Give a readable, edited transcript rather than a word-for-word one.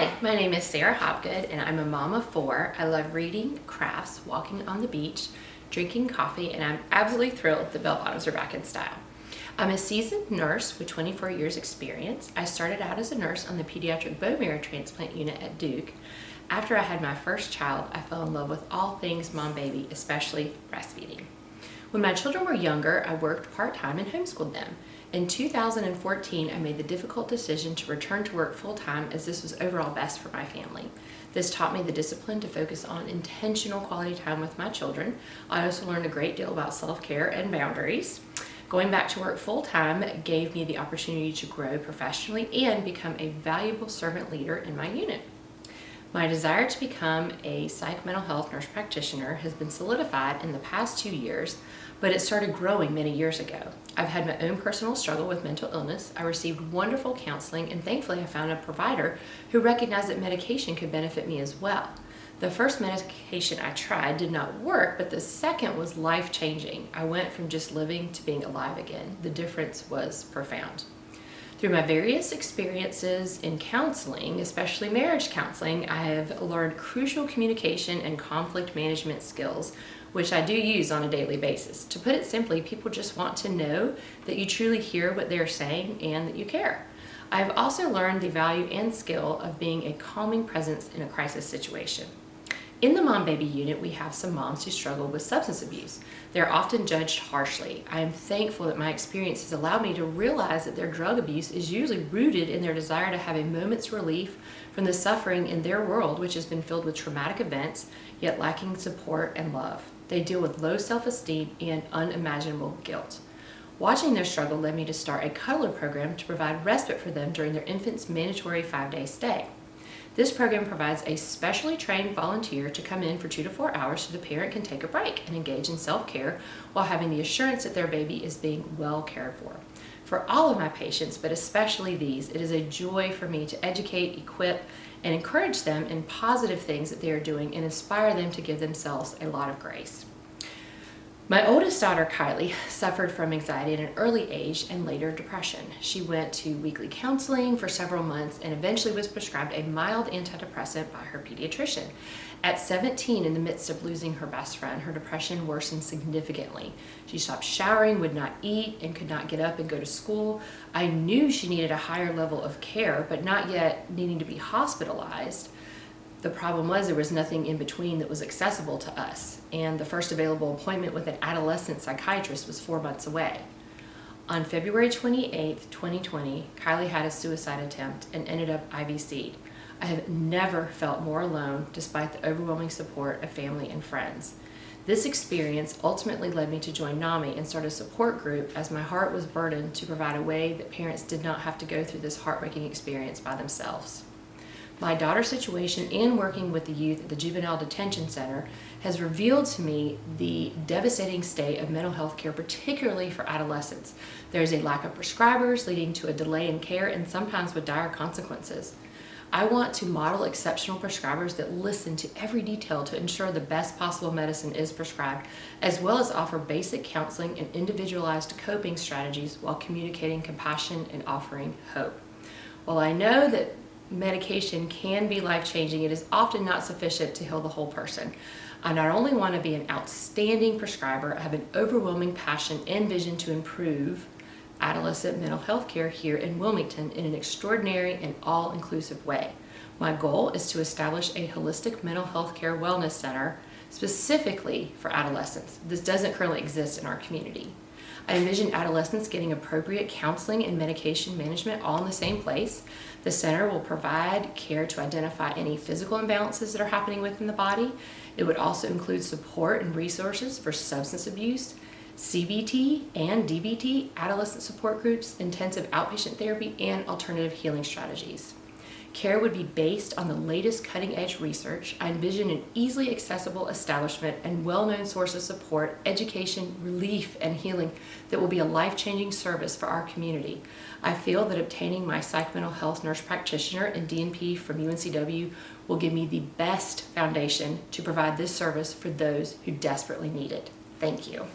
Hi, my name is Sara Hobgood and I'm a mom of 4. I love reading, crafts, walking on the beach, drinking coffee, and I'm absolutely thrilled that bell bottoms are back in style. I'm a seasoned nurse with 24 years experience. I started out as a nurse on the pediatric bone marrow transplant unit at Duke. After I had my first child, I fell in love with all things mom-baby, especially breastfeeding. When my children were younger, I worked part-time and homeschooled them. In 2014, I made the difficult decision to return to work full-time as this was overall best for my family. This taught me the discipline to focus on intentional quality time with my children. I also learned a great deal about self-care and boundaries. Going back to work full-time gave me the opportunity to grow professionally and become a valuable servant leader in my unit. My desire to become a psych mental health nurse practitioner has been solidified in the past 2 years, but it started growing many years ago. I've had my own personal struggle with mental illness. I received wonderful counseling, and thankfully I found a provider who recognized that medication could benefit me as well. The first medication I tried did not work, but the second was life-changing. I went from just living to being alive again. The difference was profound. Through my various experiences in counseling, especially marriage counseling, I have learned crucial communication and conflict management skills, which I do use on a daily basis. To put it simply, people just want to know that you truly hear what they're saying and that you care. I've also learned the value and skill of being a calming presence in a crisis situation. In the mom-baby unit, we have some moms who struggle with substance abuse. They're often judged harshly. I am thankful that my experience has allowed me to realize that their drug abuse is usually rooted in their desire to have a moment's relief from the suffering in their world, which has been filled with traumatic events, yet lacking support and love. They deal with low self-esteem and unimaginable guilt. Watching their struggle led me to start a cuddler program to provide respite for them during their infant's mandatory 5-day stay. This program provides a specially trained volunteer to come in for 2 to 4 hours so the parent can take a break and engage in self-care while having the assurance that their baby is being well cared for. For all of my patients, but especially these, it is a joy for me to educate, equip, and encourage them in positive things that they are doing and inspire them to give themselves a lot of grace. My oldest daughter, Kylie, suffered from anxiety at an early age and later depression. She went to weekly counseling for several months and eventually was prescribed a mild antidepressant by her pediatrician. At 17, in the midst of losing her best friend, her depression worsened significantly. She stopped showering, would not eat, and could not get up and go to school. I knew she needed a higher level of care, but not yet needing to be hospitalized. The problem was there was nothing in between that was accessible to us, and the first available appointment with an adolescent psychiatrist was 4 months away. On February 28, 2020, Kylie had a suicide attempt and ended up IVC'd. I have never felt more alone despite the overwhelming support of family and friends. This experience ultimately led me to join NAMI and start a support group as my heart was burdened to provide a way that parents did not have to go through this heartbreaking experience by themselves. My daughter's situation and working with the youth at the Juvenile Detention Center has revealed to me the devastating state of mental health care, particularly for adolescents. There's a lack of prescribers, leading to a delay in care and sometimes with dire consequences. I want to model exceptional prescribers that listen to every detail to ensure the best possible medicine is prescribed, as well as offer basic counseling and individualized coping strategies while communicating compassion and offering hope. While I know that medication can be life-changing, it is often not sufficient to heal the whole person. I not only want to be an outstanding prescriber, I have an overwhelming passion and vision to improve adolescent mental health care here in Wilmington in an extraordinary and all-inclusive way. My goal is to establish a holistic mental health care wellness center specifically for adolescents. This doesn't currently exist in our community. I envision adolescents getting appropriate counseling and medication management all in the same place. The center will provide care to identify any physical imbalances that are happening within the body. It would also include support and resources for substance abuse, CBT and DBT, adolescent support groups, intensive outpatient therapy, and alternative healing strategies. Care would be based on the latest cutting-edge research. I envision an easily accessible establishment and well-known source of support, education, relief, and healing that will be a life-changing service for our community. I feel that obtaining my psych mental health nurse practitioner and DNP from UNCW will give me the best foundation to provide this service for those who desperately need it. Thank you.